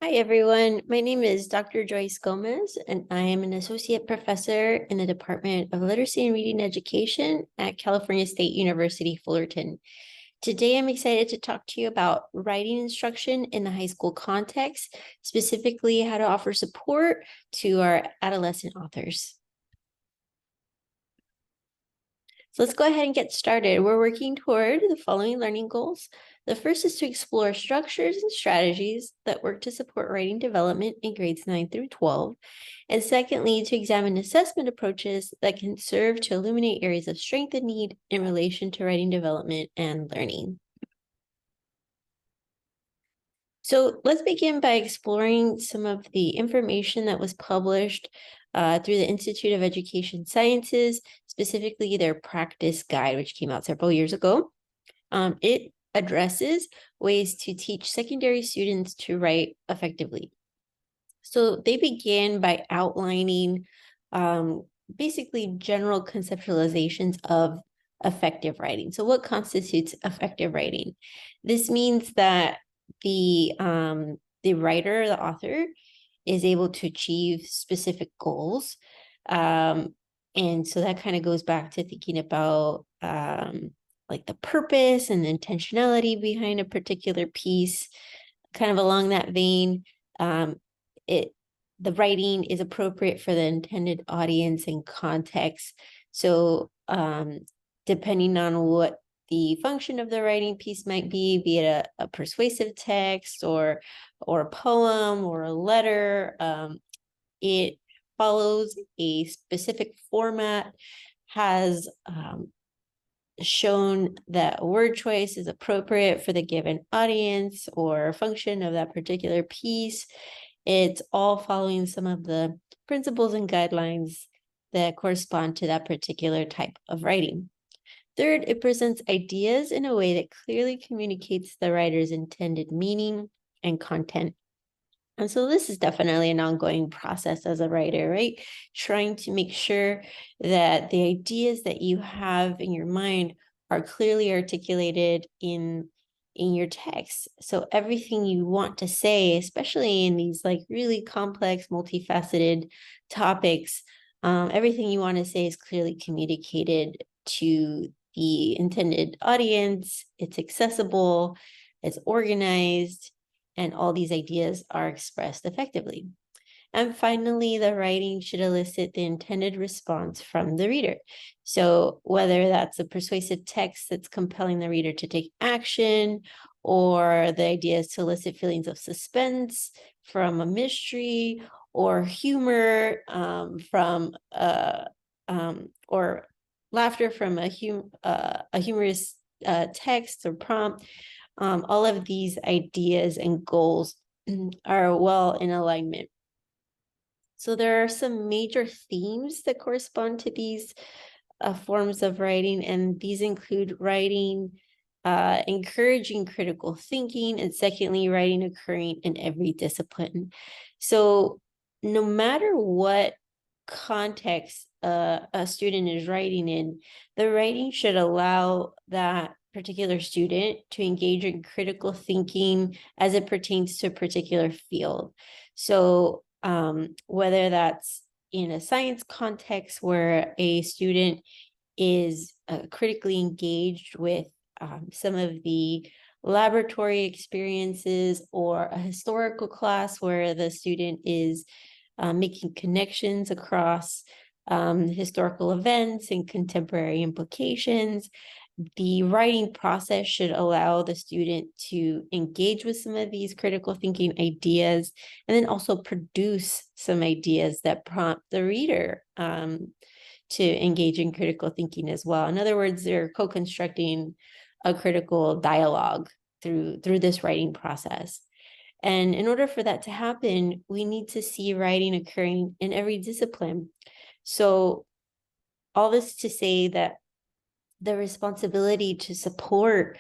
Hi, everyone. My name is Dr. Joyce Gomez, and I am an associate professor in the Department of Literacy and Reading Education at California State University, Fullerton. Today, I'm excited to talk to you about writing instruction in the high school context, specifically how to offer support to our adolescent authors. So let's go ahead and get started. We're working toward the following learning goals. The first is to explore structures and strategies that work to support writing development in grades 9 through 12. And secondly, to examine assessment approaches that can serve to illuminate areas of strength and need in relation to writing development and learning. So let's begin by exploring some of the information that was published through the Institute of Education Sciences, specifically their practice guide, which came out several years ago. It addresses ways to teach secondary students to write effectively. So they begin by outlining basically general conceptualizations of effective writing. So what constitutes effective writing? This means that the writer, the author, is able to achieve specific goals. And so that kind of goes back to thinking about like the purpose and the intentionality behind a particular piece. Kind of along that vein, the writing is appropriate for the intended audience and context. So depending on what the function of the writing piece might be it a persuasive text or a poem or a letter, it follows a specific format, has shown that word choice is appropriate for the given audience or function of that particular piece. It's all following some of the principles and guidelines that correspond to that particular type of writing. Third, it presents ideas in a way that clearly communicates the writer's intended meaning and content. And so this is definitely an ongoing process as a writer, right? Trying to make sure that the ideas that you have in your mind are clearly articulated in your text. So everything you want to say, especially in these like really complex, multifaceted topics, everything you want to say is clearly communicated to the intended audience. It's accessible, it's organized, and all these ideas are expressed effectively. And finally, the writing should elicit the intended response from the reader. So whether that's a persuasive text that's compelling the reader to take action, or the idea is to elicit feelings of suspense from a mystery, or humor or laughter from a humorous text or prompt. All of these ideas and goals are well in alignment. So there are some major themes that correspond to these forms of writing, and these include writing encouraging critical thinking, and secondly, writing occurring in every discipline. So no matter what context a student is writing in, the writing should allow that particular student to engage in critical thinking as it pertains to a particular field. So whether that's in a science context where a student is critically engaged with some of the laboratory experiences, or a historical class where the student is making connections across historical events and contemporary implications. The writing process should allow the student to engage with some of these critical thinking ideas, and then also produce some ideas that prompt the reader to engage in critical thinking as well. In other words, they're co-constructing a critical dialogue through this writing process. And in order for that to happen, we need to see writing occurring in every discipline. So all this to say that the responsibility to support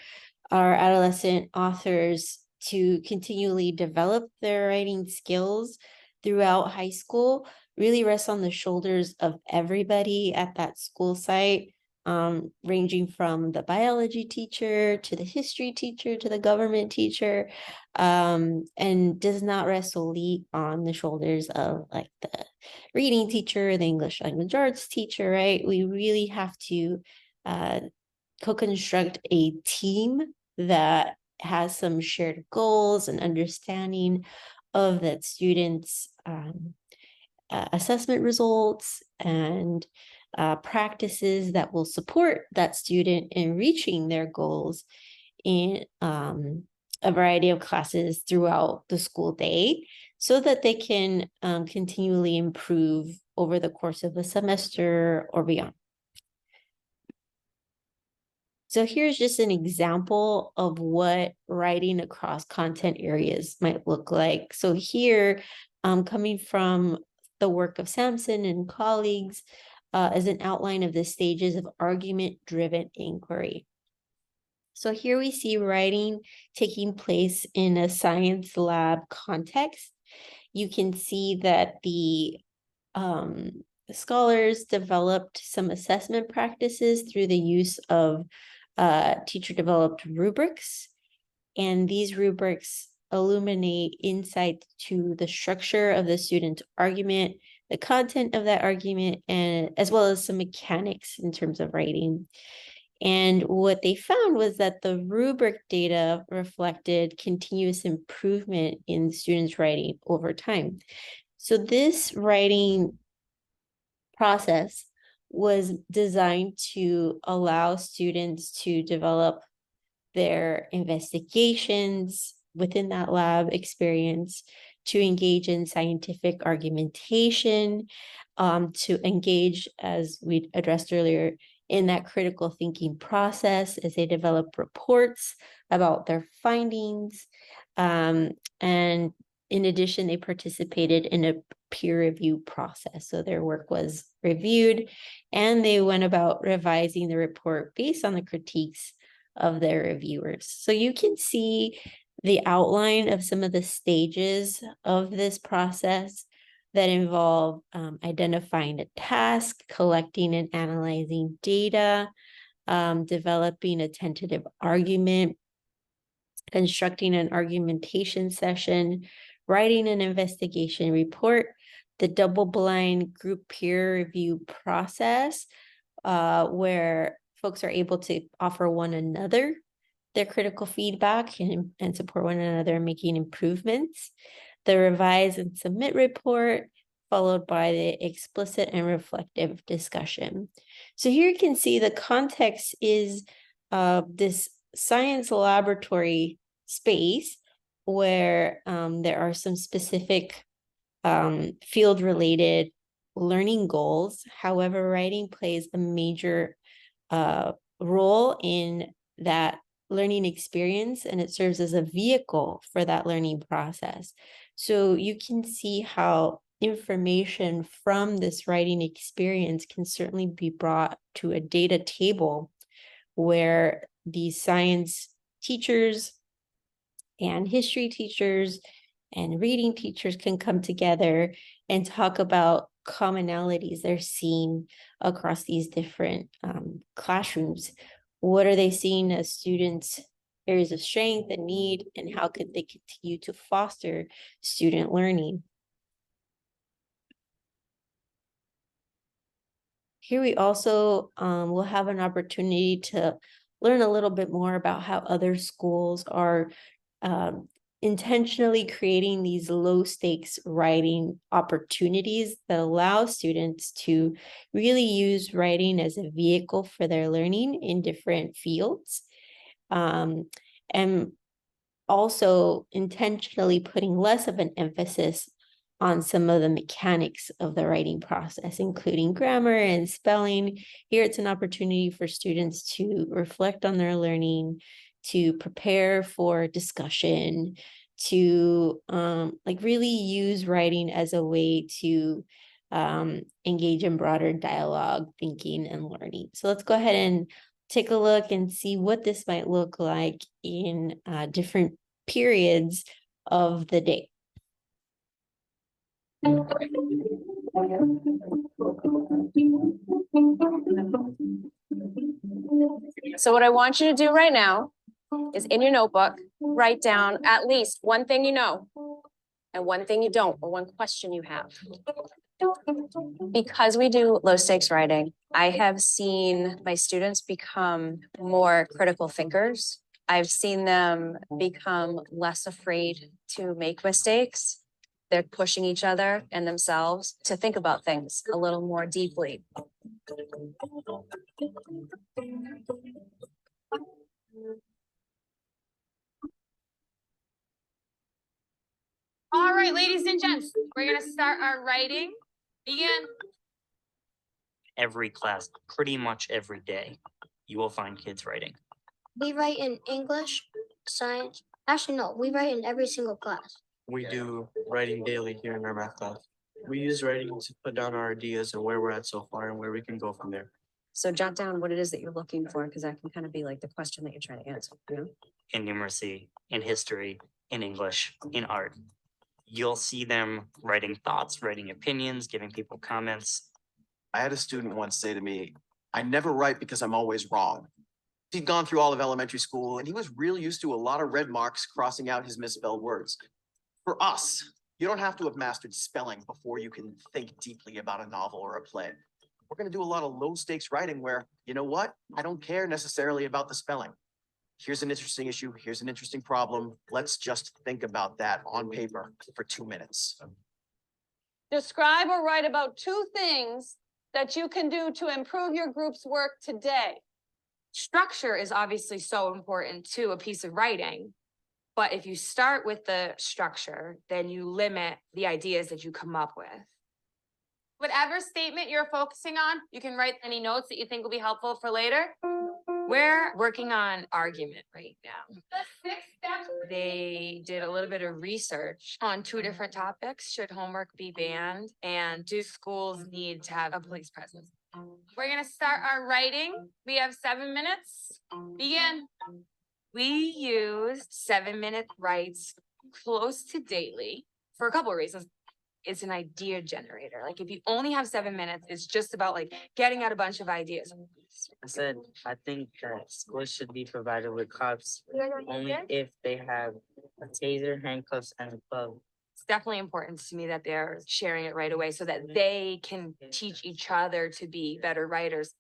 our adolescent authors to continually develop their writing skills throughout high school really rests on the shoulders of everybody at that school site, ranging from the biology teacher to the history teacher to the government teacher, and does not rest solely on the shoulders of like the reading teacher, the English language arts teacher, right? We really have to co-construct a team that has some shared goals and understanding of that students' assessment results and practices that will support that student in reaching their goals in a variety of classes throughout the school day, so that they can continually improve over the course of the semester or beyond. So here's just an example of what writing across content areas might look like. So here, coming from the work of Sampson and colleagues, as an outline of the stages of argument-driven inquiry. So here we see writing taking place in a science lab context. You can see that the scholars developed some assessment practices through the use of teacher-developed rubrics, and these rubrics illuminate insight to the structure of the student's argument, the content of that argument, and as well as some mechanics in terms of writing. And what they found was that the rubric data reflected continuous improvement in students' writing over time. So this writing process was designed to allow students to develop their investigations within that lab experience, to engage in scientific argumentation, to engage, as we addressed earlier, in that critical thinking process as they develop reports about their findings. And in addition, they participated in a peer review process. So their work was reviewed and they went about revising the report based on the critiques of their reviewers. So you can see the outline of some of the stages of this process that involve identifying a task, collecting and analyzing data, developing a tentative argument, constructing an argumentation session, writing an investigation report, the double-blind group peer review process, where folks are able to offer one another their critical feedback and support one another in making improvements, the revise and submit report, followed by the explicit and reflective discussion. So here you can see the context is this science laboratory space where there are some specific field-related learning goals. However, writing plays a major role in that learning experience, and it serves as a vehicle for that learning process. So you can see how information from this writing experience can certainly be brought to a data table where these science teachers and history teachers and reading teachers can come together and talk about commonalities they're seeing across these different classrooms. What are they seeing as students' areas of strength and need, and how could they continue to foster student learning? Here we also will have an opportunity to learn a little bit more about how other schools are intentionally creating these low stakes writing opportunities that allow students to really use writing as a vehicle for their learning in different fields. And also intentionally putting less of an emphasis on some of the mechanics of the writing process, including grammar and spelling. Here it's an opportunity for students to reflect on their learning, to prepare for discussion, to like really use writing as a way to engage in broader dialogue, thinking, and learning. So let's go ahead and take a look and see what this might look like in different periods of the day. So what I want you to do right now is in your notebook, write down at least one thing you know and one thing you don't, or one question you have. Because we do low stakes writing, I have seen my students become more critical thinkers. I've seen them become less afraid to make mistakes. They're pushing each other and themselves to think about things a little more deeply. All right, ladies and gents, we're gonna start our writing. Begin. Every class, pretty much every day, you will find kids writing. We write in English, science. Actually, no, we write in every single class. We do writing daily here in our math class. We use writing to put down our ideas and where we're at so far and where we can go from there. So jot down what it is that you're looking for, because that can kind of be like the question that you're trying to answer, you know? In numeracy, in history, in English, in art. You'll see them writing thoughts, writing opinions, giving people comments. I had a student once say to me, "I never write because I'm always wrong." He'd gone through all of elementary school and he was real used to a lot of red marks crossing out his misspelled words. For us, you don't have to have mastered spelling before you can think deeply about a novel or a play. We're going to do a lot of low stakes writing where, you know what? I don't care necessarily about the spelling. Here's an interesting issue. Here's an interesting problem. Let's just think about that on paper for 2 minutes. Describe or write about 2 things that you can do to improve your group's work today. Structure is obviously so important to a piece of writing, but if you start with the structure, then you limit the ideas that you come up with. Whatever statement you're focusing on, you can write any notes that you think will be helpful for later. We're working on argument right now. The 6 steps. They did a little bit of research on 2 different topics. Should homework be banned? And do schools need to have a police presence? We're gonna start our writing. We have 7 minutes. Begin. We use 7-minute writes close to daily for a couple of reasons. It's an idea generator. Like if you only have 7 minutes, it's just about like getting out a bunch of ideas. I think that schools should be provided with cops only if they have a taser, handcuffs, and a glove. It's definitely important to me that they're sharing it right away so that they can teach each other to be better writers.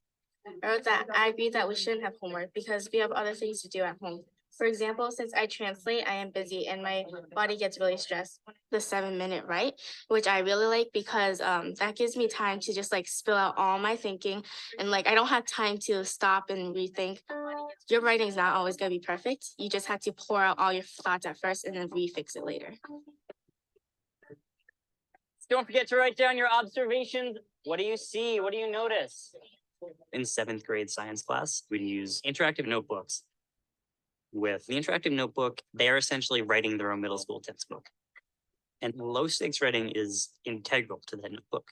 I agree that we shouldn't have homework because we have other things to do at home. For example, since I translate, I am busy and my body gets really stressed. The 7-minute write, which I really like because that gives me time to just like spill out all my thinking and like I don't have time to stop and rethink. Your writing is not always gonna be perfect. You just have to pour out all your thoughts at first and then refix it later. Don't forget to write down your observations. What do you see? What do you notice? In 7th grade science class, we'd use interactive notebooks. With the interactive notebook, they are essentially writing their own middle school textbook. And low stakes writing is integral to that notebook.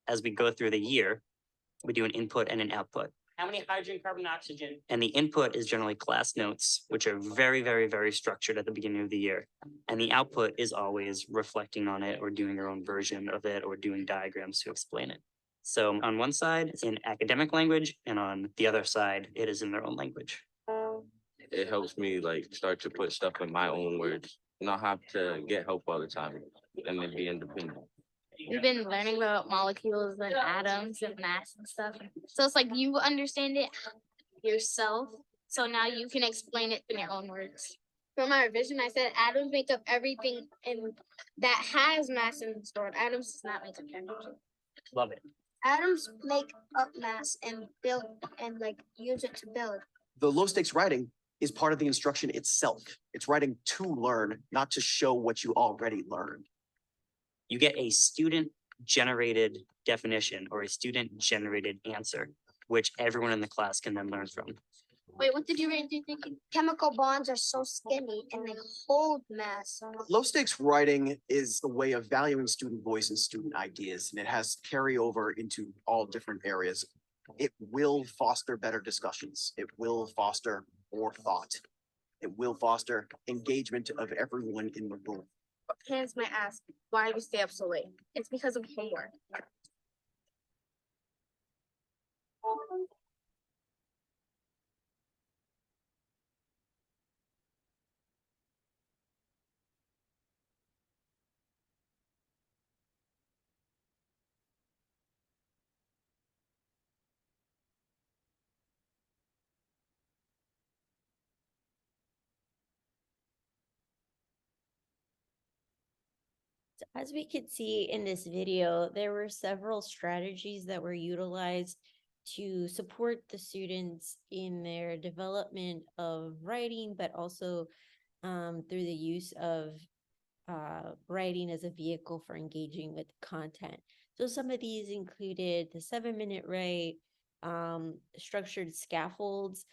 As we go through the year, we do an input and an output. How many hydrogen, carbon, oxygen? And the input is generally class notes, which are very, very, very structured at the beginning of the year. And the output is always reflecting on it or doing their own version of it or doing diagrams to explain it. So on one side, it's in academic language, and on the other side, it is in their own language. It helps me like start to put stuff in my own words, not have to get help all the time and then be independent. We've been learning about molecules and atoms and mass and stuff. So it's like you understand it yourself. So now you can explain it in your own words. For my revision, I said atoms make up everything that has mass in the stored. Atoms does not make up everything. Love it. Atoms make up mass and build and like use it to build. The low stakes writing is part of the instruction itself. It's writing to learn, not to show what you already learned. You get a student-generated definition or a student-generated answer, which everyone in the class can then learn from. Wait, what did you read? Chemical bonds are so skinny and they hold mass. Low stakes writing is a way of valuing student voice and student ideas, and it has carryover into all different areas. It will foster better discussions. It will foster more thought. It will foster engagement of everyone in the room. Parents might ask, why do we stay up so late? It's because of homework. So as we could see in this video, there were several strategies that were utilized to support the students in their development of writing, but also through the use of writing as a vehicle for engaging with content. So some of these included the 7-minute write, structured scaffolds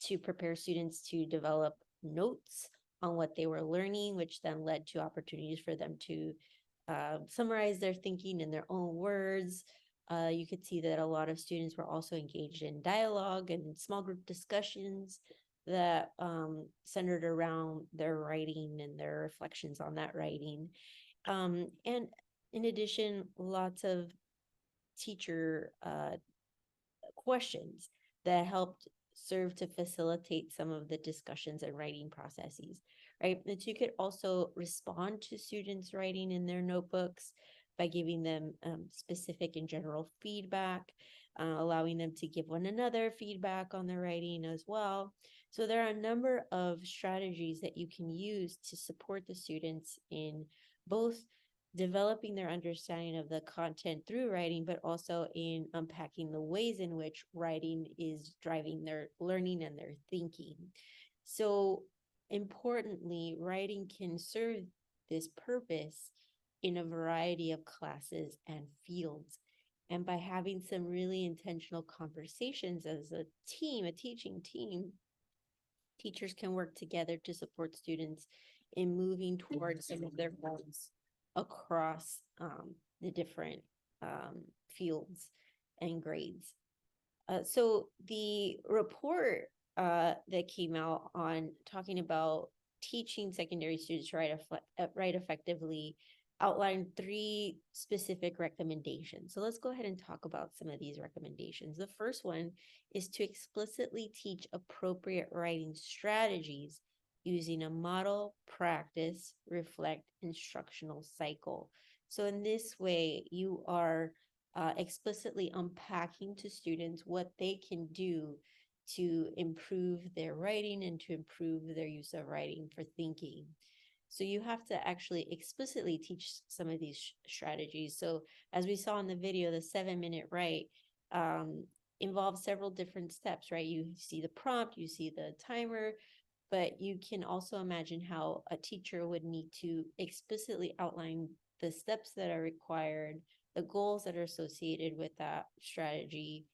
to prepare students to develop notes on what they were learning, which then led to opportunities for them to summarize their thinking in their own words. You could see that a lot of students were also engaged in dialogue and small group discussions that centered around their writing and their reflections on that writing. And in addition, lots of teacher questions that helped serve to facilitate some of the discussions and writing processes, right? And you could also respond to students writing in their notebooks by giving them specific and general feedback, allowing them to give one another feedback on their writing as well. So there are a number of strategies that you can use to support the students in both developing their understanding of the content through writing, but also in unpacking the ways in which writing is driving their learning and their thinking. So importantly, writing can serve this purpose in a variety of classes and fields. And by having some really intentional conversations as a team, a teaching team, teachers can work together to support students in moving towards some of their goals across the different fields and grades. So the report that came out on talking about teaching secondary students to write effectively outlined 3 specific recommendations. So let's go ahead and talk about some of these recommendations. The first one is to explicitly teach appropriate writing strategies using a model, practice, reflect, instructional cycle. So in this way, you are explicitly unpacking to students what they can do to improve their writing and to improve their use of writing for thinking. So you have to actually explicitly teach some of these strategies. So as we saw in the video, the 7-minute write involves several different steps, right? You see the prompt, you see the timer, but you can also imagine how a teacher would need to explicitly outline the steps that are required, the goals that are associated with that strategy,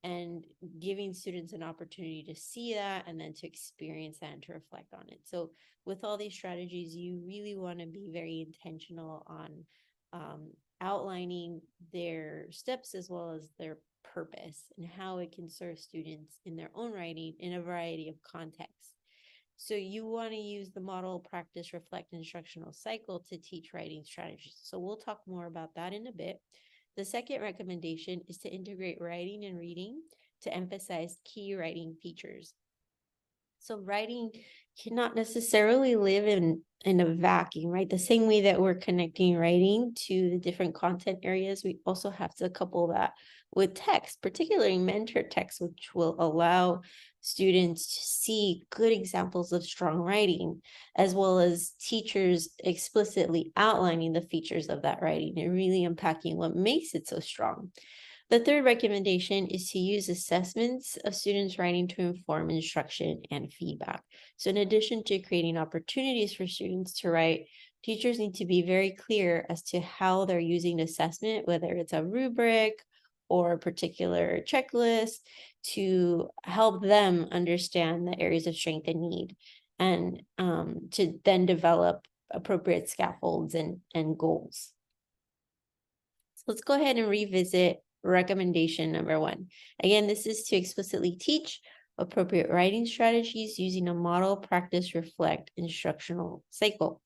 and giving students an opportunity to see that and then to experience that and to reflect on it. So with all these strategies, you really want to be very intentional on outlining their steps as well as their purpose and how it can serve students in their own writing in a variety of contexts. So you want to use the model, practice, reflect, instructional cycle to teach writing strategies. So we'll talk more about that in a bit. The second recommendation is to integrate writing and reading to emphasize key writing features. So writing cannot necessarily live in a vacuum, right? The same way that we're connecting writing to the different content areas, we also have to couple that with text, particularly mentor text, which will allow students to see good examples of strong writing, as well as teachers explicitly outlining the features of that writing and really unpacking what makes it so strong. The third recommendation is to use assessments of students' writing to inform instruction and feedback. So in addition to creating opportunities for students to write, teachers need to be very clear as to how they're using assessment, whether it's a rubric or a particular checklist, to help them understand the areas of strength and need, and to then develop appropriate scaffolds and goals. So let's go ahead and revisit recommendation number 1. Again, this is to explicitly teach appropriate writing strategies using a model, practice, reflect, instructional cycle.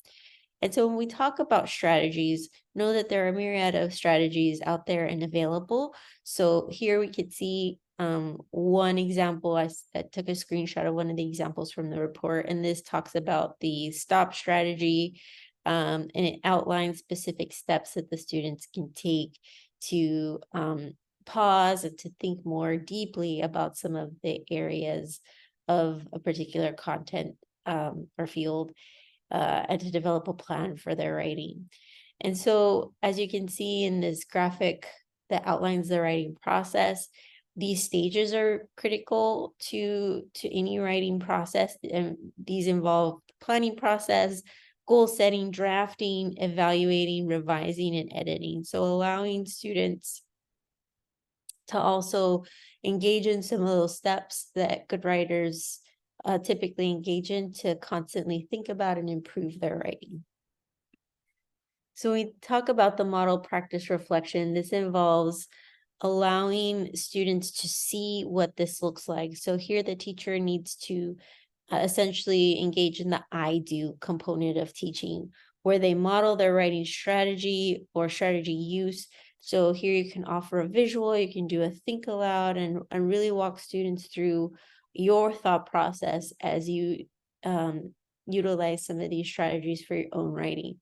And so when we talk about strategies, know that there are a myriad of strategies out there and available. So here we could see one example. I took a screenshot of one of the examples from the report, and this talks about the STOP strategy, and it outlines specific steps that the students can take to pause and to think more deeply about some of the areas of a particular content or field. and to develop a plan for their writing. And so, as you can see in this graphic that outlines the writing process, these stages are critical to any writing process, and these involve the planning process, goal setting, drafting, evaluating, revising, and editing. So allowing students to also engage in some of those steps that good writers typically engage in to constantly think about and improve their writing. So when we talk about the model practice reflection, this involves allowing students to see what this looks like. So here the teacher needs to essentially engage in the I do component of teaching, where they model their writing strategy or strategy use. So here you can offer a visual, you can do a think aloud, and really walk students through your thought process as you utilize some of these strategies for your own writing.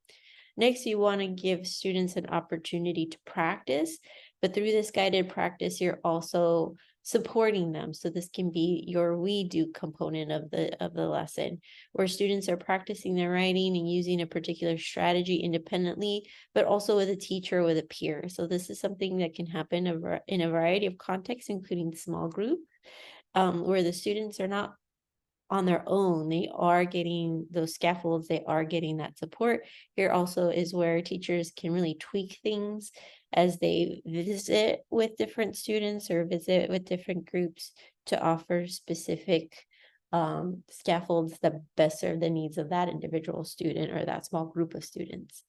Next, you want to give students an opportunity to practice, but through this guided practice, you're also supporting them. So this can be your we do component of the lesson, where students are practicing their writing and using a particular strategy independently, but also with a teacher or with a peer. So this is something that can happen in a variety of contexts, including small group, where the students are not on their own. They are getting those scaffolds, they are getting that support. Here also is where teachers can really tweak things as they visit with different students or visit with different groups to offer specific scaffolds that best serve the needs of that individual student or that small group of students.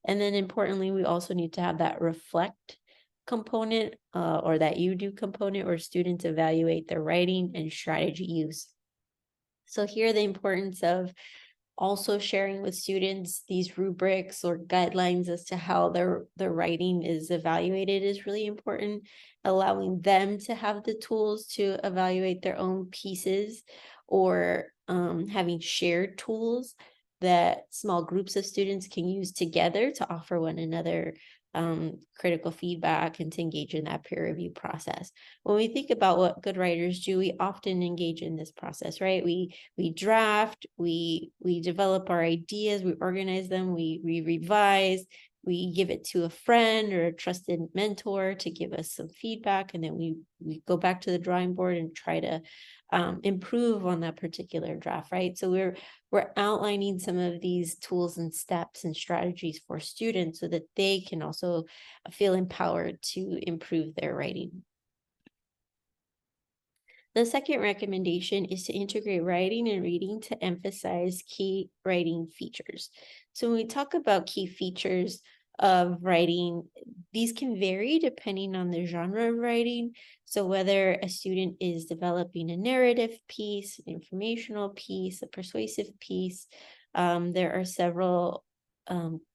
And then importantly, we also need to have that reflect component or that you do component where students evaluate their writing and strategy use. So here the importance of also sharing with students these rubrics or guidelines as to how their writing is evaluated is really important. Allowing them to have the tools to evaluate their own pieces, or having shared tools that small groups of students can use together to offer one another critical feedback and to engage in that peer review process. When we think about what good writers do, we often engage in this process, right? We draft, we develop our ideas, we organize them, we revise, we give it to a friend or a trusted mentor to give us some feedback, and then we go back to the drawing board and try to improve on that particular draft, right? So we're outlining some of these tools and steps and strategies for students so that they can also feel empowered to improve their writing. The second recommendation is to integrate writing and reading to emphasize key writing features. So when we talk about key features of writing, these can vary depending on the genre of writing. So whether a student is developing a narrative piece, an informational piece, a persuasive piece, there are several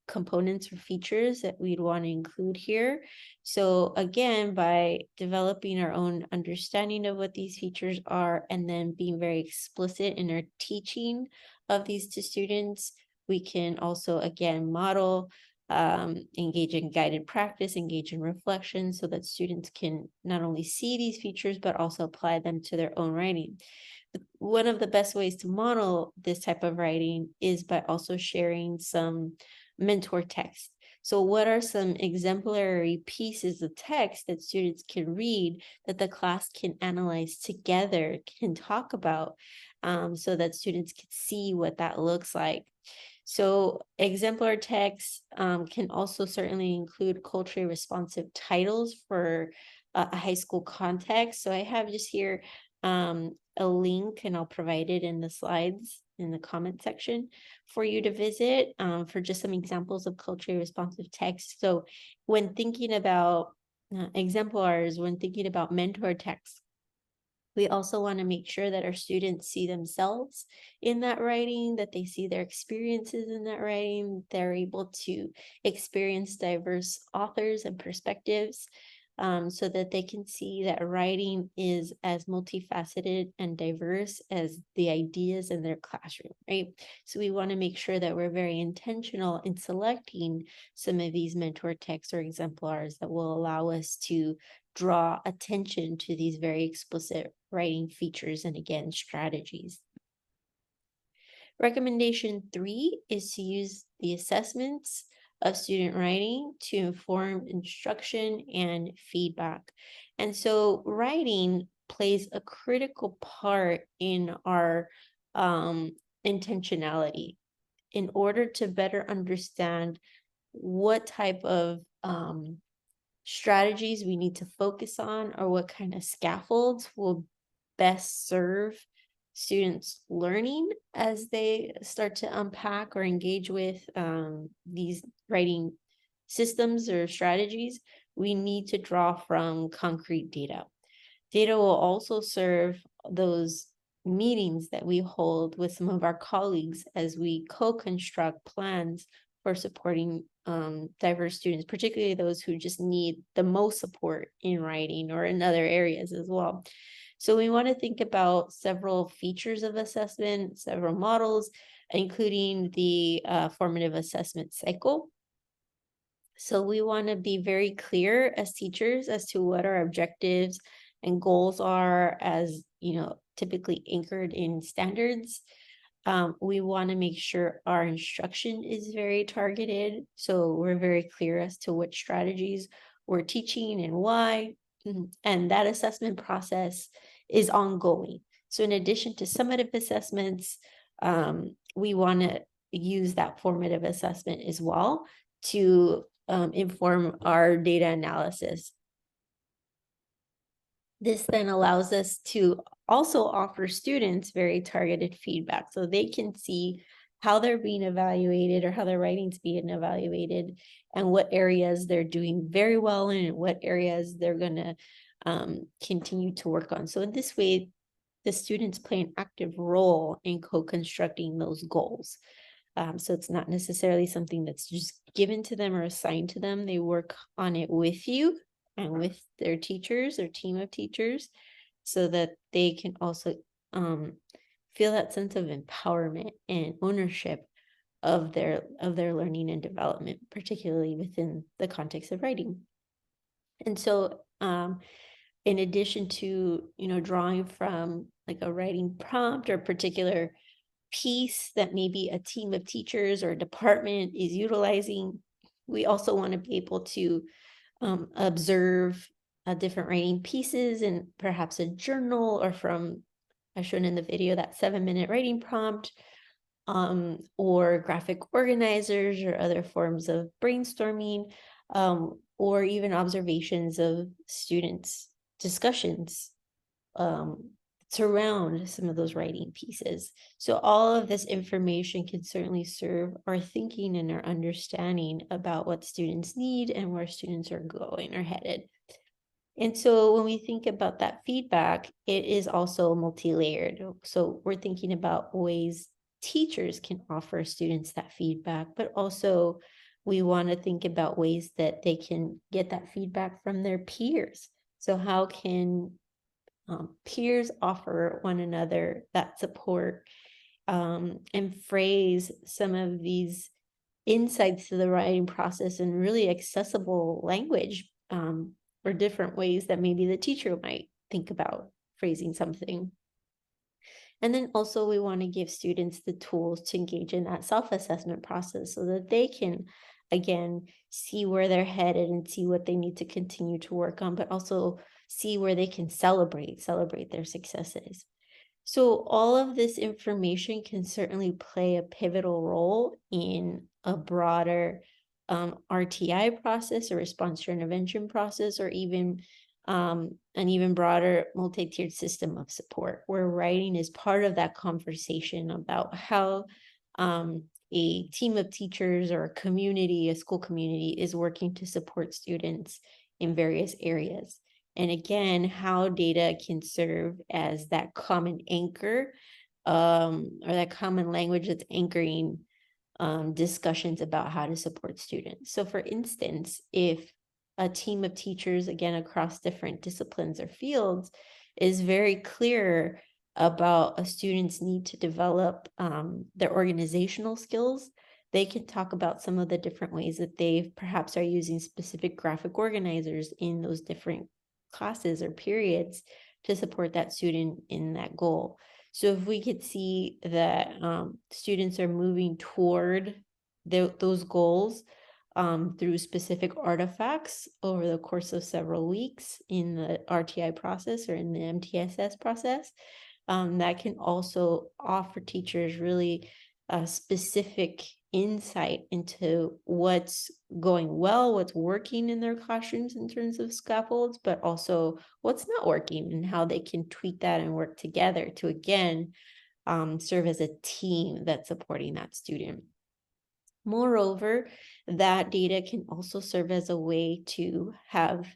components or features that we'd want to include here. So again, by developing our own understanding of what these features are and then being very explicit in our teaching of these to students, we can also again model, engage in guided practice, engage in reflection so that students can not only see these features, but also apply them to their own writing. One of the best ways to model this type of writing is by also sharing some mentor text. So what are some exemplary pieces of text that students can read that the class can analyze together, can talk about, so that students can see what that looks like? So exemplar text can also certainly include culturally responsive titles for a high school context. So I have just here a link, and I'll provide it in the slides in the comment section for you to visit for just some examples of culturally responsive text. So when thinking about exemplars, when thinking about mentor text, we also want to make sure that our students see themselves in that writing, that they see their experiences in that writing, they're able to experience diverse authors and perspectives, so that they can see that writing is as multifaceted and diverse as the ideas in their classroom, right? So we want to make sure that we're very intentional in selecting some of these mentor texts or exemplars that will allow us to draw attention to these very explicit writing features and again, strategies. Recommendation 3 is to use the assessments of student writing to inform instruction and feedback. And so writing plays a critical part in our intentionality in order to better understand what type of strategies we need to focus on or what kind of scaffolds will best serve students learning as they start to unpack or engage with these writing systems or strategies. We need to draw from concrete data. Data will also serve those meetings that we hold with some of our colleagues as we co-construct plans for supporting diverse students, particularly those who just need the most support in writing or in other areas as well. So we want to think about several features of assessment, several models, including the formative assessment cycle. So we want to be very clear as teachers as to what our objectives and goals are, as typically anchored in standards. We want to make sure our instruction is very targeted. So we're very clear as to what strategies we're teaching and why. And that assessment process is ongoing. So in addition to summative assessments, we want to use that formative assessment as well to inform our data analysis. This then allows us to also offer students very targeted feedback so they can see how they're being evaluated or how their writing's being evaluated and what areas they're doing very well in and what areas they're going to continue to work on. So in this way, the students play an active role in co-constructing those goals. So it's not necessarily something that's just given to them or assigned to them. They work on it with you and with their teachers, their team of teachers, so that they can also feel that sense of empowerment and ownership of their learning and development, particularly within the context of writing. And so in addition to drawing from like a writing prompt or particular piece that maybe a team of teachers or a department is utilizing, we also want to be able to observe different writing pieces and perhaps a journal or from, as shown in the video, that 7-minute writing prompt, or graphic organizers or other forms of brainstorming, or even observations of students' discussions surround some of those writing pieces. So all of this information can certainly serve our thinking and our understanding about what students need and where students are going or headed. And so when we think about that feedback, it is also multi-layered. So we're thinking about ways teachers can offer students that feedback, but also we want to think about ways that they can get that feedback from their peers. So how can peers offer one another that support and phrase some of these insights to the writing process in really accessible language, or different ways that maybe the teacher might think about phrasing something. And then also we want to give students the tools to engage in that self-assessment process so that they can, again, see where they're headed and see what they need to continue to work on, but also see where they can celebrate their successes. So all of this information can certainly play a pivotal role in a broader RTI process or response to intervention process, or even an even broader multi-tiered system of support where writing is part of that conversation about how a team of teachers or a community, a school community, is working to support students in various areas. And again, how data can serve as that common anchor, or that common language that's anchoring discussions about how to support students. So for instance, if a team of teachers, again, across different disciplines or fields, is very clear about a student's need to develop their organizational skills, they can talk about some of the different ways that they perhaps are using specific graphic organizers in those different classes or periods to support that student in that goal. So if we could see that students are moving toward those goals through specific artifacts over the course of several weeks in the RTI process or in the MTSS process, that can also offer teachers really specific insight into what's going well, what's working in their classrooms in terms of scaffolds, but also what's not working and how they can tweak that and work together to, again, serve as a team that's supporting that student. Moreover, that data can also serve as a way to have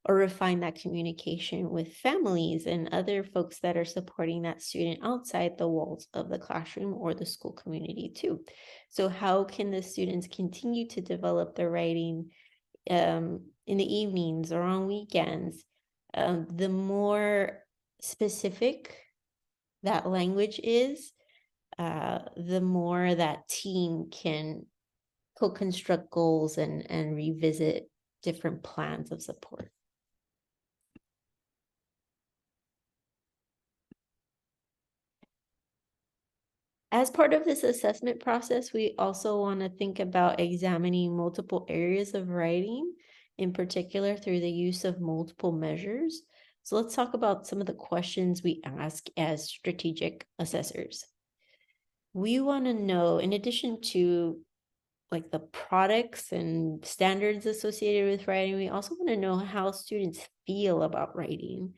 or refine that communication with families and other folks that are supporting that student outside the walls of the classroom or the school community too. So how can the students continue to develop their writing in the evenings or on weekends? The more specific that language is, the more that team can co-construct goals and revisit different plans of support. As part of this assessment process, we also want to think about examining multiple areas of writing, in particular through the use of multiple measures. So let's talk about some of the questions we ask as strategic assessors. We want to know, in addition to like the products and standards associated with writing, we also want to know how students feel about writing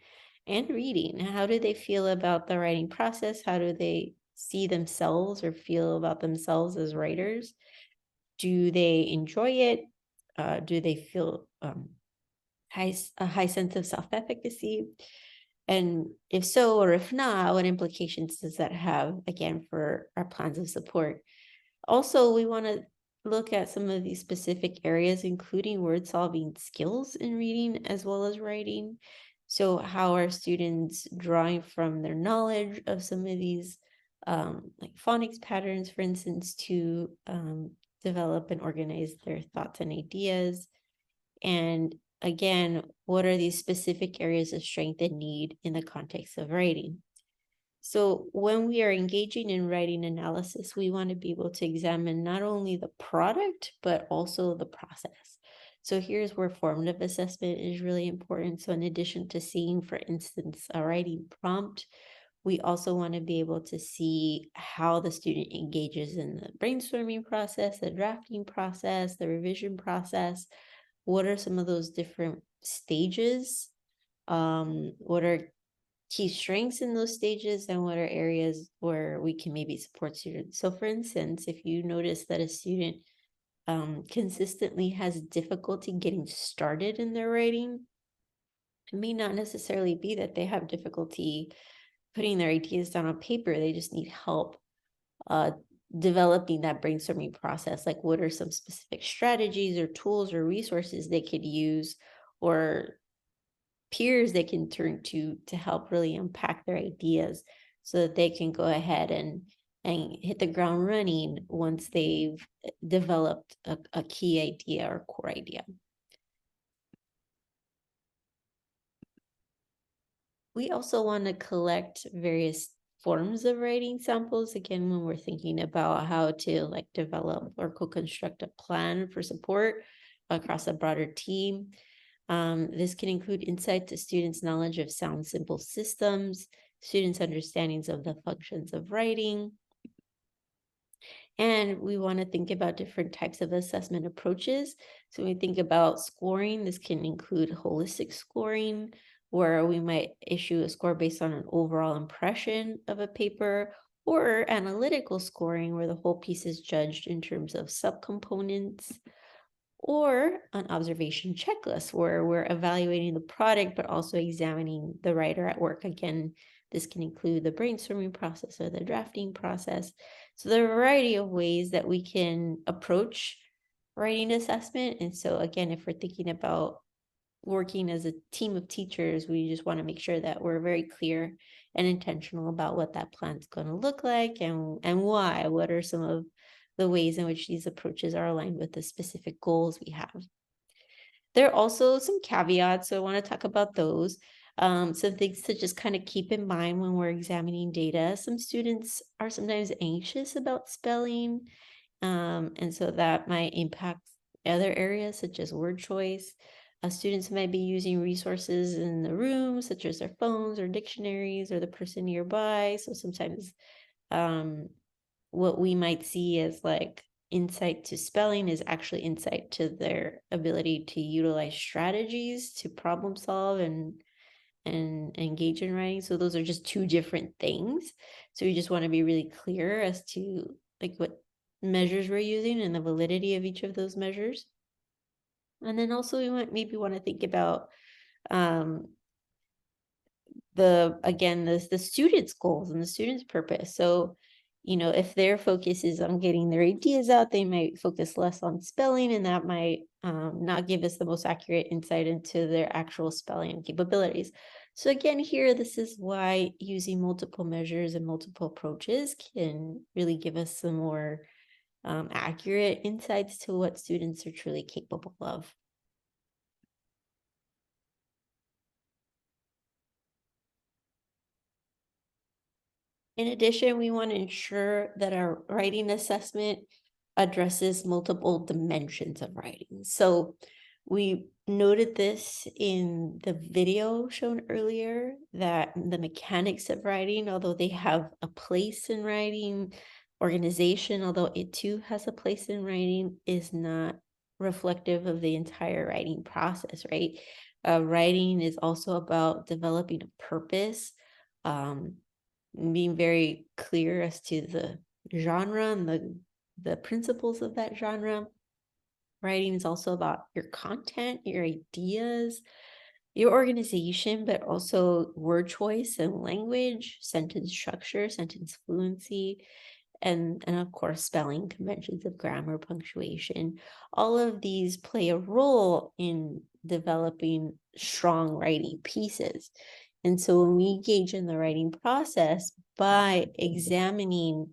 and reading. How do they feel about the writing process? How do they see themselves or feel about themselves as writers? Do they enjoy it? Do they feel a high sense of self-efficacy? And if so, or if not, what implications does that have, again, for our plans of support? Also, we want to look at some of these specific areas, including word solving skills in reading as well as writing. So how are students drawing from their knowledge of some of these like phonics patterns, for instance, to develop and organize their thoughts and ideas? And again, what are these specific areas of strength and need in the context of writing? So when we are engaging in writing analysis, we want to be able to examine not only the product, but also the process. So here's where formative assessment is really important. So in addition to seeing, for instance, a writing prompt, we also want to be able to see how the student engages in the brainstorming process, the drafting process, the revision process. What are some of those different stages? What are key strengths in those stages, and what are areas where we can maybe support students? So for instance, if you notice that a student consistently has difficulty getting started in their writing, it may not necessarily be that they have difficulty putting their ideas down on paper. They just need help developing that brainstorming process. Like, what are some specific strategies or tools or resources they could use, or peers they can turn to help really unpack their ideas so that they can go ahead and hit the ground running once they've developed a key idea or core idea. We also want to collect various forms of writing samples, again, when we're thinking about how to like develop or co-construct a plan for support across a broader team. This can include insight to students' knowledge of sound symbol systems, students' understandings of the functions of writing. And we want to think about different types of assessment approaches. So when we think about scoring, this can include holistic scoring, where we might issue a score based on an overall impression of a paper, or analytical scoring, where the whole piece is judged in terms of subcomponents, or an observation checklist, where we're evaluating the product, but also examining the writer at work. Again, this can include the brainstorming process or the drafting process. So there are a variety of ways that we can approach writing assessment. And so again, if we're thinking about working as a team of teachers, we just want to make sure that we're very clear and intentional about what that plan's going to look like and why. What are some of the ways in which these approaches are aligned with the specific goals we have? There are also some caveats, so I want to talk about those. Some things to just kind of keep in mind when we're examining data. Some students are sometimes anxious about spelling, and so that might impact other areas such as word choice. Students might be using resources in the room, such as their phones or dictionaries or the person nearby. So sometimes what we might see as like insight to spelling is actually insight to their ability to utilize strategies to problem solve and engage in writing. So those are just two different things. So we just want to be really clear as to like what measures we're using and the validity of each of those measures. And then also we might maybe want to think about the students' goals and the students' purpose. So, if their focus is on getting their ideas out, they might focus less on spelling, and that might not give us the most accurate insight into their actual spelling capabilities. So again, here, this is why using multiple measures and multiple approaches can really give us some more accurate insights to what students are truly capable of. In addition, we want to ensure that our writing assessment addresses multiple dimensions of writing. So we noted this in the video shown earlier, that the mechanics of writing, although they have a place in writing, organization, although it too has a place in writing, is not reflective of the entire writing process, right? Writing is also about developing a purpose, being very clear as to the genre and the principles of that genre. Writing is also about your content, your ideas, your organization, but also word choice and language, sentence structure, sentence fluency, and of course spelling conventions of grammar, punctuation. All of these play a role in developing strong writing pieces. And so when we engage in the writing process by examining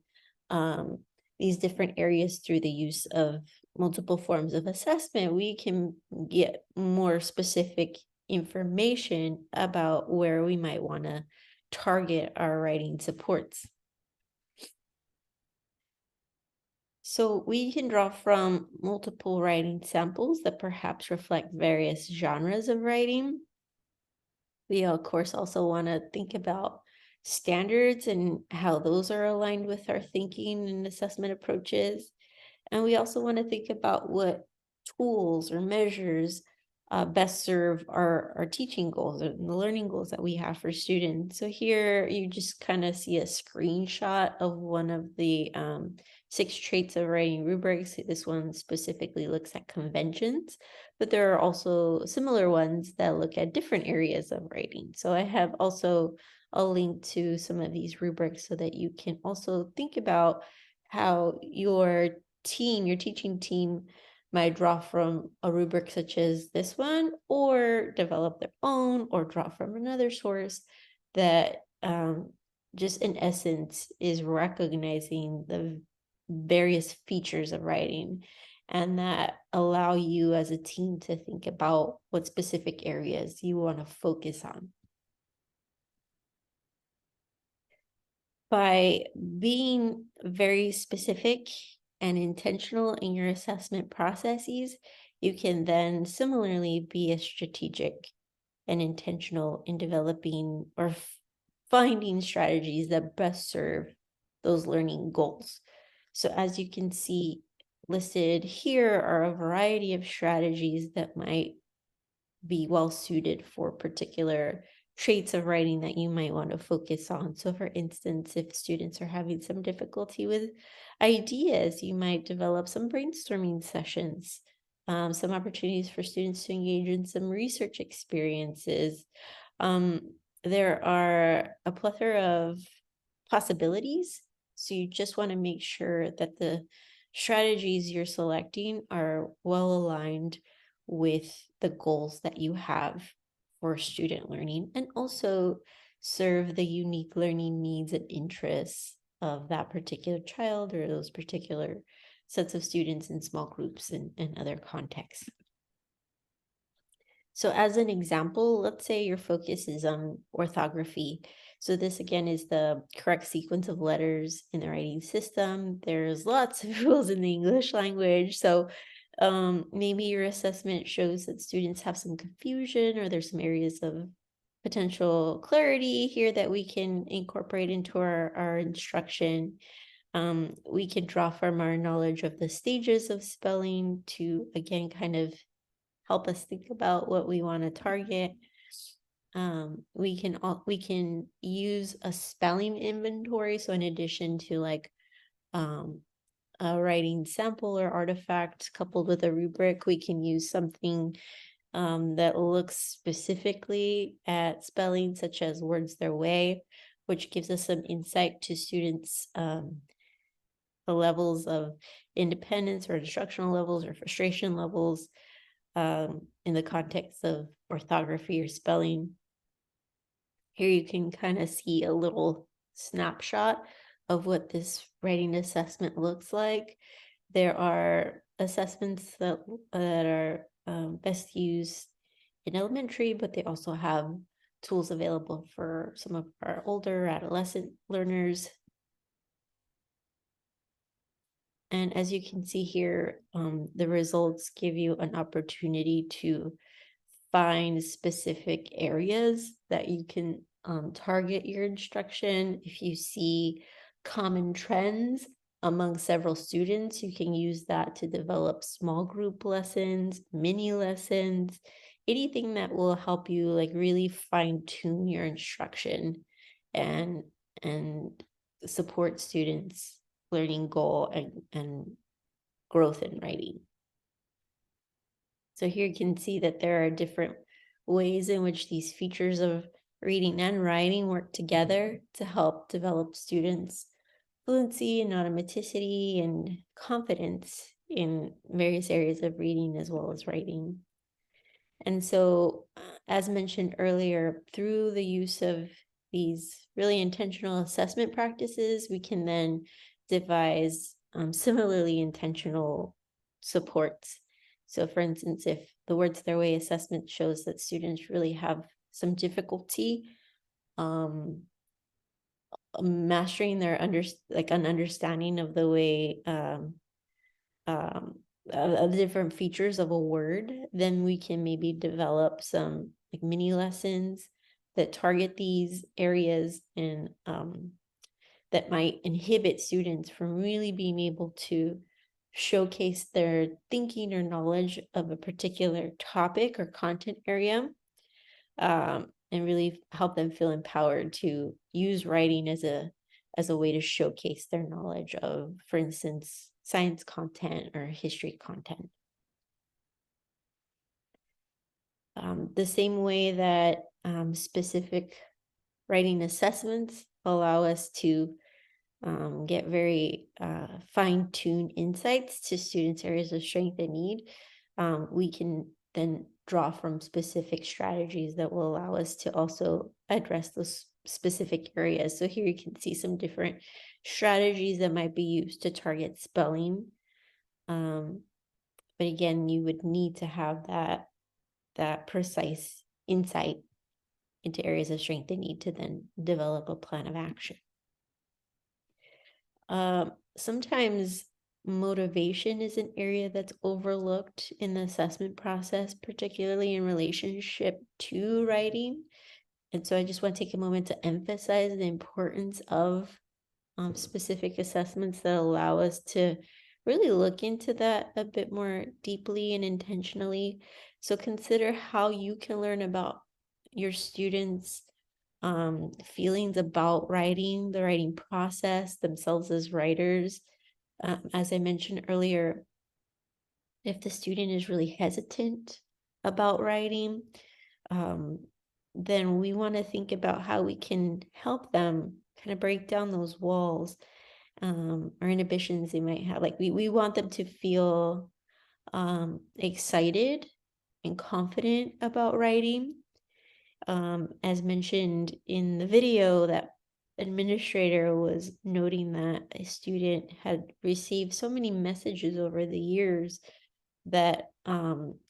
these different areas through the use of multiple forms of assessment, we can get more specific information about where we might want to target our writing supports. So we can draw from multiple writing samples that perhaps reflect various genres of writing. We, of course, also want to think about standards and how those are aligned with our thinking and assessment approaches. And we also want to think about what tools or measures best serve our teaching goals and the learning goals that we have for students. So here you just kind of see a screenshot of one of the 6 traits of writing rubrics. This one specifically looks at conventions, but there are also similar ones that look at different areas of writing. So I have also a link to some of these rubrics so that you can also think about how your teaching team might draw from a rubric such as this one, or develop their own, or draw from another source that just in essence is recognizing the various features of writing and that allow you as a team to think about what specific areas you want to focus on. By being very specific and intentional in your assessment processes, you can then similarly be as strategic and intentional in developing or finding strategies that best serve those learning goals. So as you can see listed here are a variety of strategies that might be well suited for particular traits of writing that you might want to focus on. So for instance, if students are having some difficulty with ideas, you might develop some brainstorming sessions, some opportunities for students to engage in some research experiences. There are a plethora of possibilities. So you just want to make sure that the strategies you're selecting are well aligned with the goals that you have for student learning and also serve the unique learning needs and interests of that particular child or those particular sets of students in small groups and other contexts. So as an example, let's say your focus is on orthography. So this again is the correct sequence of letters in the writing system. There's lots of rules in the English language. So maybe your assessment shows that students have some confusion, or there's some areas of potential clarity here that we can incorporate into our instruction. We can draw from our knowledge of the stages of spelling to, again, kind of help us think about what we want to target. We can use a spelling inventory. So in addition to like a writing sample or artifact coupled with a rubric, we can use something that looks specifically at spelling, such as words their way, which gives us some insight to students' the levels of independence or instructional levels or frustration levels in the context of orthography or spelling. Here you can kind of see a little snapshot of what this writing assessment looks like. There are assessments that are best used in elementary, but they also have tools available for some of our older adolescent learners. And as you can see here, the results give you an opportunity to find specific areas that you can target your instruction. If you see common trends among several students, you can use that to develop small group lessons, mini lessons, anything that will help you like really fine tune your instruction and support students' learning goal and growth in writing. So here you can see that there are different ways in which these features of reading and writing work together to help develop students' fluency and automaticity and confidence in various areas of reading as well as writing. And so, as mentioned earlier, through the use of these really intentional assessment practices, we can then devise similarly intentional supports. So for instance, if the words their way assessment shows that students really have some difficulty mastering their an understanding of the way of the different features of a word, then we can maybe develop some like mini lessons that target these areas and that might inhibit students from really being able to showcase their thinking or knowledge of a particular topic or content area, and really help them feel empowered to use writing as a way to showcase their knowledge of, for instance, science content or history content. The same way that specific writing assessments allow us to get very fine-tuned insights to students' areas of strength and need, we can then draw from specific strategies that will allow us to also address those specific areas. So here you can see some different strategies that might be used to target spelling. But again, you would need to have that precise insight into areas of strength and need to then develop a plan of action. Sometimes motivation is an area that's overlooked in the assessment process, particularly in relationship to writing. And so I just want to take a moment to emphasize the importance of specific assessments that allow us to really look into that a bit more deeply and intentionally. So consider how you can learn about your students' feelings about writing, the writing process, themselves as writers. As I mentioned earlier, if the student is really hesitant about writing, then we want to think about how we can help them kind of break down those walls or inhibitions they might have. Like we want them to feel excited and confident about writing. As mentioned in the video, that administrator was noting that a student had received so many messages over the years that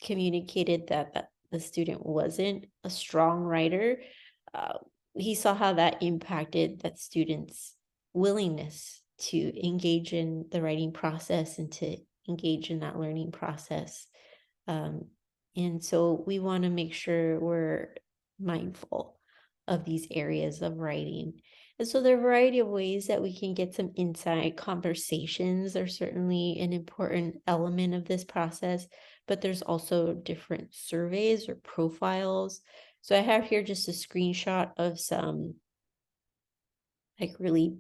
communicated that a student wasn't a strong writer, he saw how that impacted that student's willingness to engage in the writing process and to engage in that learning process. And so we want to make sure we're mindful of these areas of writing. And so there are a variety of ways that we can get some insight. Conversations are certainly an important element of this process, but there's also different surveys or profiles. So I have here just a screenshot of some like really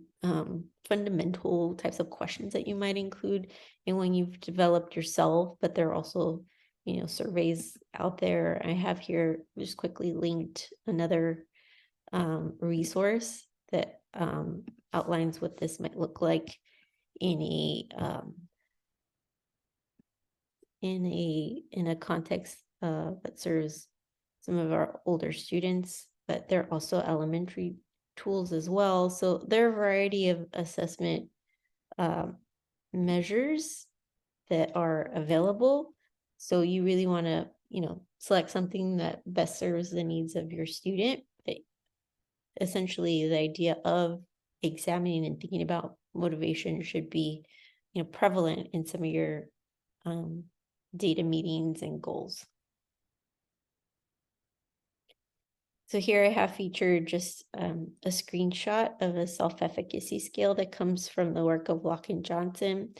fundamental types of questions that you might include in when you've developed yourself, but there are also, surveys out there. I have here just quickly linked another resource that outlines what this might look like in a context that serves some of our older students, but there are also elementary tools as well. So there are a variety of assessment measures that are available. So you really want to, select something that best serves the needs of your student. But essentially, the idea of examining and thinking about motivation should be, prevalent in some of your data meetings and goals. So here I have featured just a screenshot of a self-efficacy scale that comes from the work of Locke and Johnson.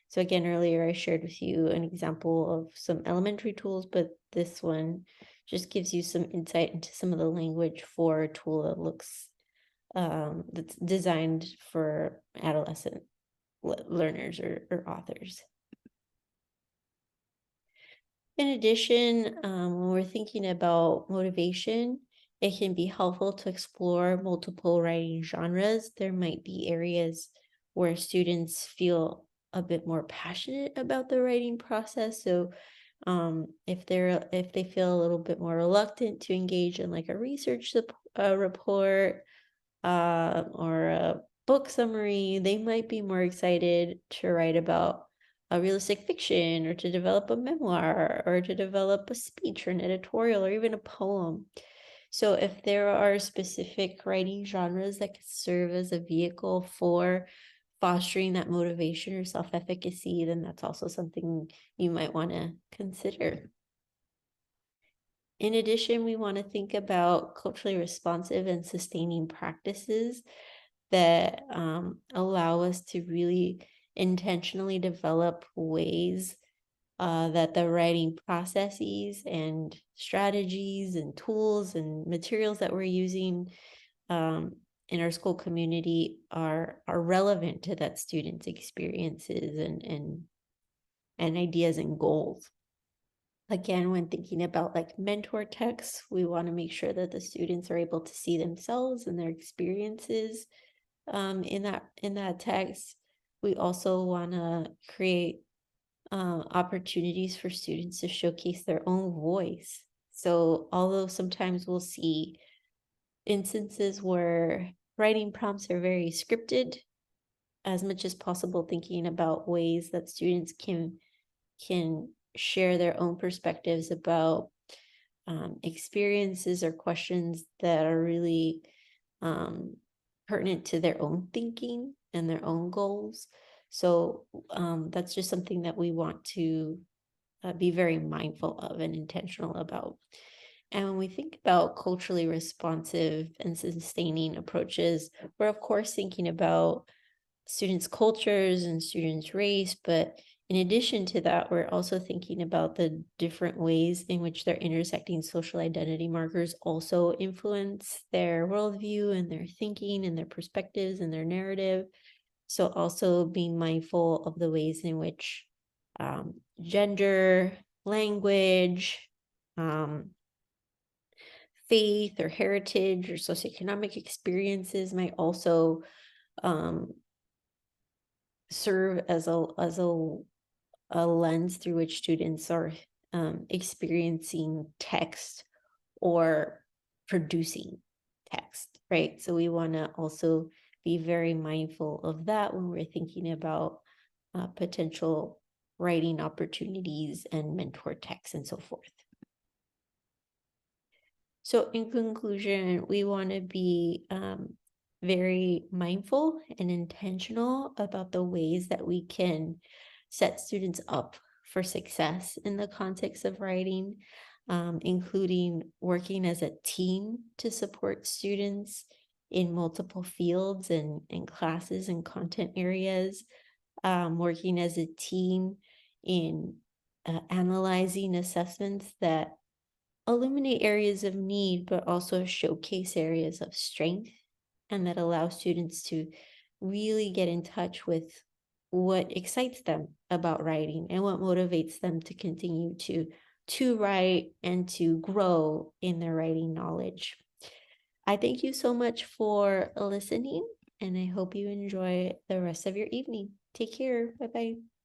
So again, earlier I shared with you an example of some elementary tools, but this one just gives you some insight into some of the language for a tool that looks that's designed for adolescent learners or authors. In addition, when we're thinking about motivation, it can be helpful to explore multiple writing genres. There might be areas where students feel a bit more passionate about the writing process. So if they feel a little bit more reluctant to engage in like a research report or a book summary, they might be more excited to write about a realistic fiction or to develop a memoir or to develop a speech or an editorial or even a poem. So if there are specific writing genres that could serve as a vehicle for fostering that motivation or self-efficacy, then that's also something you might want to consider. In addition, we want to think about culturally responsive and sustaining practices that allow us to really intentionally develop ways that the writing processes and strategies and tools and materials that we're using in our school community are relevant to that student's experiences and ideas and goals. Again, when thinking about like mentor texts, we want to make sure that the students are able to see themselves and their experiences in that text. We also want to create opportunities for students to showcase their own voice. So although sometimes we'll see instances where writing prompts are very scripted, as much as possible thinking about ways that students can share their own perspectives about experiences or questions that are really pertinent to their own thinking and their own goals. So that's just something that we want to be very mindful of and intentional about. And when we think about culturally responsive and sustaining approaches, we're of course thinking about students' cultures and students' race, but in addition to that, we're also thinking about the different ways in which their intersecting social identity markers also influence their worldview and their thinking and their perspectives and their narrative. So also being mindful of the ways in which gender, language, faith or heritage or socioeconomic experiences might also serve as a lens through which students are experiencing text or producing text, right? So we want to also be very mindful of that when we're thinking about potential writing opportunities and mentor texts and so forth. So in conclusion, we want to be very mindful and intentional about the ways that we can set students up for success in the context of writing, including working as a team to support students in multiple fields and classes and content areas, working as a team in analyzing assessments that illuminate areas of need, but also showcase areas of strength, and that allow students to really get in touch with what excites them about writing and what motivates them to continue to write and to grow in their writing knowledge. I thank you so much for listening, and I hope you enjoy the rest of your evening. Take care. Bye-bye.